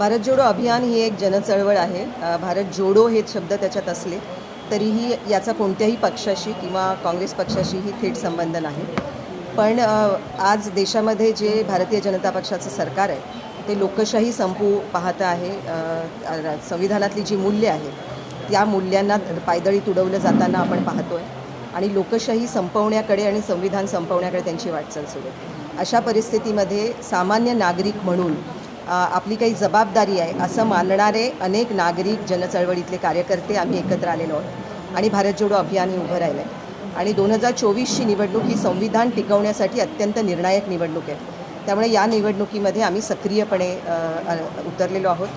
भारत जोडो अभियान ही एक जनचळवळ आहे. भारत जोडो हे शब्द त्याच्यात असले तरीही याचा कोणत्याही पक्षाशी किंवा काँग्रेस पक्षाशीही थेट संबंध नाही. पण आज देशामध्ये जे भारतीय जनता पक्षाचं सरकार आहे ते लोकशाही संपवू पाहतं आहे. संविधानातली जी मूल्य आहेत त्या मूल्यांना पायदळी तुडवलं जाताना आपण पाहतो आहे आणि लोकशाही संपवण्याकडे आणि संविधान संपवण्याकडे त्यांची वाटचाल सुरू आहे. अशा परिस्थितीमध्ये सामान्य नागरिक म्हणून आपली काही जबाबदारी आहे असं मानणारे अनेक नागरिक जनचळवळीतले कार्यकर्ते आम्ही एकत्र आलेलो आहोत आणि भारत जोडो अभियान हे उभं राहिलं आहे. आणि 2024ची निवडणूक ही संविधान टिकवण्यासाठी अत्यंत निर्णायक निवडणूक आहे. त्यामुळे या निवडणुकीमध्ये आम्ही सक्रियपणे उतरलेलो आहोत.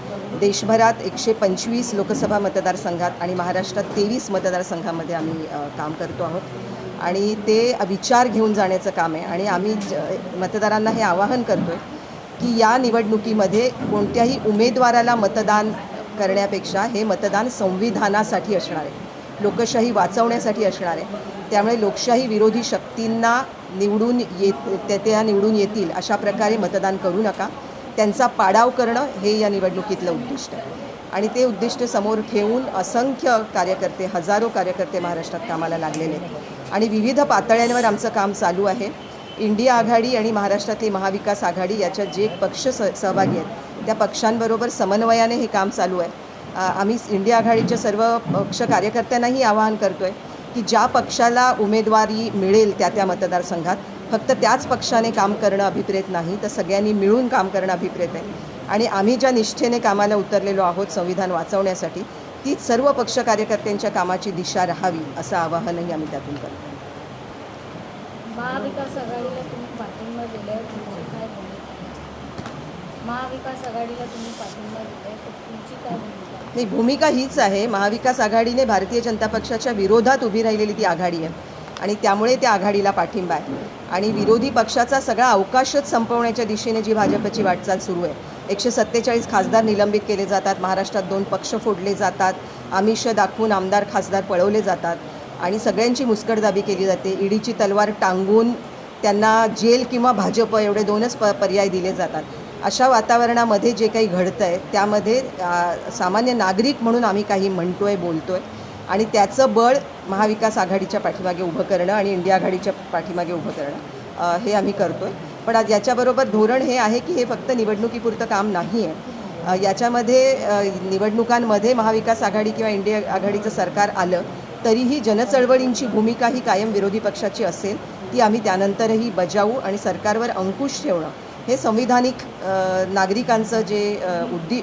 देशभरात 125 लोकसभा मतदारसंघात आणि महाराष्ट्रात 23 मतदारसंघामध्ये आम्ही काम करतो आहोत आणि ते विचार घेऊन जाण्याचं काम आहे. आणि आम्ही मतदारांना हे आवाहन करतो आहे की या निवडणुकीमध्ये कोणत्याही उमेदवाराला मतदान करण्यापेक्षा हे मतदान संविधानासाठी असणार आहे, लोकशाही वाचवण्यासाठी असणार आहे. त्यामुळे लोकशाही विरोधी शक्तींना निवडून निवडून येतील अशा प्रकारे मतदान करू नका. त्यांचा पाडाव करणं हे या निवडणुकीतलं उद्दिष्ट आहे आणि ते उद्दिष्ट समोर ठेवून असंख्य कार्यकर्ते, हजारो कार्यकर्ते महाराष्ट्रात कामाला लागलेले आहेत आणि विविध पातळ्यांवर आमचं काम चालू आहे. इंडिया आघाडी आणि महाराष्ट्रातली महाविकास आघाडी याच्यात जे पक्ष सहभागी आहेत त्या पक्षांबरोबर समन्वयाने हे काम चालू आहे. आम्ही इंडिया आघाडीच्या सर्व पक्ष कार्यकर्त्यांनाही आवाहन करतो आहे की ज्या पक्षाला उमेदवारी मिळेल त्या मतदारसंघात फक्त त्याच पक्षाने काम करणं अभिप्रेत नाही, तर सगळ्यांनी मिळून काम करणं अभिप्रेत आहे. आणि आम्ही ज्या निष्ठेने कामाला उतरलेलो आहोत संविधान वाचवण्यासाठी तीच सर्व पक्ष कार्यकर्त्यांच्या कामाची दिशा राहावी असं आवाहनही आम्ही त्यातून करतो. महाविकास आघाडीला तुम्ही पाठिंबा दिलाय, काय महाविकास आघाडीला तुम्ही पाठिंबा दिलाय तर तुमची काय भूमिका? नाही, भूमिका हीच आहे. महाविकास आघाडीने भारतीय जनता पक्षाच्या विरोधात उभी राहिलेली ती आघाडी आहे आणि त्यामुळे त्या आघाडीला पाठिंबा आहे. आणि विरोधी पक्षाचा सगळा अवकाशच संपवण्याच्या दिशेने जी भाजपची वाटचाल सुरू आहे. 147 खासदार निलंबित केले जातात, महाराष्ट्रात 2 पक्ष फोडले जातात, आमिष दाखवून आमदार खासदार पळवले जातात आणि सगळ्यांची मुस्कटदाबी केली जाते. ईडीची तलवार टांगून त्यांना जेल किंवा भाजप एवढे 2च पर्याय दिले जातात. अशा वातावरणामध्ये जे काही घडतं आहे त्यामध्ये सामान्य नागरिक म्हणून आम्ही काही म्हणतो आहे, बोलतो आहे आणि त्याचं बळ महाविकास आघाडीच्या पाठीमागे उभं करणं आणि इंडिया आघाडीच्या पाठीमागे उभं करणं हे आम्ही करतो आहे. पण आज याच्याबरोबर धोरण हे आहे की हे फक्त निवडणुकीपुरतं काम नाही आहे. याच्यामध्ये निवडणुकांमध्ये महाविकास आघाडी किंवा इंडिया आघाडीचं सरकार आलं तरीही जनचळवळींची भूमिका ही कायम विरोधी पक्षाची असेल, ती आम्ही त्यानंतरही बजावू आणि सरकारवर अंकुश ठेवणं हे संविधानिक नागरिकांचं जे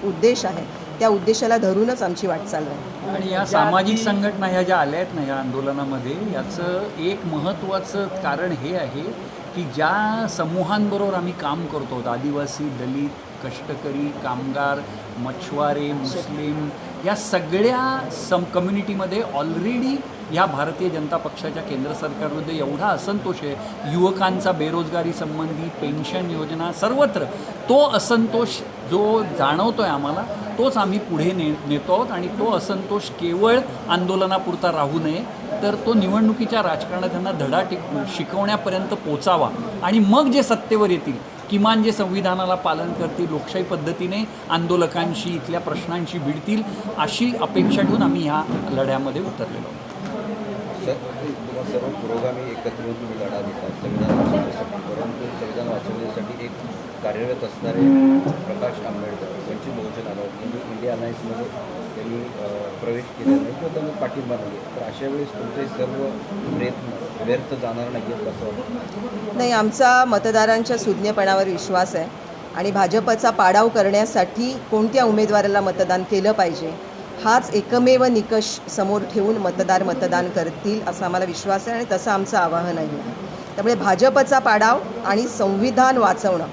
उद्देश आहे त्या उद्देशाला धरूनच आमची वाटचाल आहे. आणि या सामाजिक संघटना ह्या ज्या आल्या आहेत ना ह्या आंदोलनामध्ये, याचं एक महत्त्वाचं कारण हे आहे की ज्या समूहांबरोबर आम्ही काम करतो, आदिवासी, दलित, कष्टकरी, कामगार, मछुआरे, मुस्लिम, या सगळ्या कम्युनिटीमध्ये ऑलरेडी ह्या भारतीय जनता पक्षाच्या केंद्र सरकारमध्ये एवढा असंतोष आहे. युवकांचा बेरोजगारी संबंधी, पेन्शन योजना, सर्वत्र तो असंतोष जो जाणवतो आहे आम्हाला, तोच आम्ही पुढे नेतो आहोत. आणि तो असंतोष केवळ आंदोलनापुरता राहू नये, तर तो निवडणुकीच्या राजकारणात त्यांना धडा शिकवण्यापर्यंत पोचावा आणि मग जे सत्तेवर येतील, किमान जे संविधानाला पालन करतील, लोकशाही पद्धतीने आंदोलकांशी, इथल्या प्रश्नांशी भिडतील, अशी अपेक्षा ठेवून आम्ही ह्या लढ्यामध्ये उतरलेलो आहोत. सर, तुम्हाला सर्व पुरोगामी एकत्र येऊन तुम्ही लढा देतात संविधान वाचवण्यासाठी, परंतु संविधान वाचवण्यासाठी एक कार्यरत असणारे प्रकाश आंबेडकर यांची बहुजन आघाडी इंडिया अलायन्समध्ये त्यांनी प्रवेश केला नाही किंवा त्यांना पाठिंबा नाही, तर अशा वेळेस तुमचे सर्व प्रयत्न व्यर्थ जाणार नाही आहेत असं वाटतं? नाही, आमचा मतदारांच्या सुज्ञपणावर विश्वास आहे आणि भाजपचा पाडाव करण्यासाठी कोणत्या उमेदवाराला मतदान केलं पाहिजे हाच एकमेव निकष समोर ठेवून मतदान करतील असा आम्हाला विश्वास आहे आणि तसं आमचं आवाहन आहे. त्यामुळे भाजपचा पाडाव आणि संविधान वाचवणं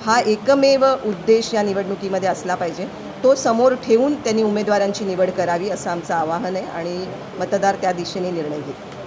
हा एकमेव उद्देश या निवडणुकीमध्ये असला पाहिजे. तो समोर ठेवून त्यांनी उमेदवारांची निवड करावी असं आमचं आवाहन आहे आणि मतदार त्या दिशेने निर्णय घेतील.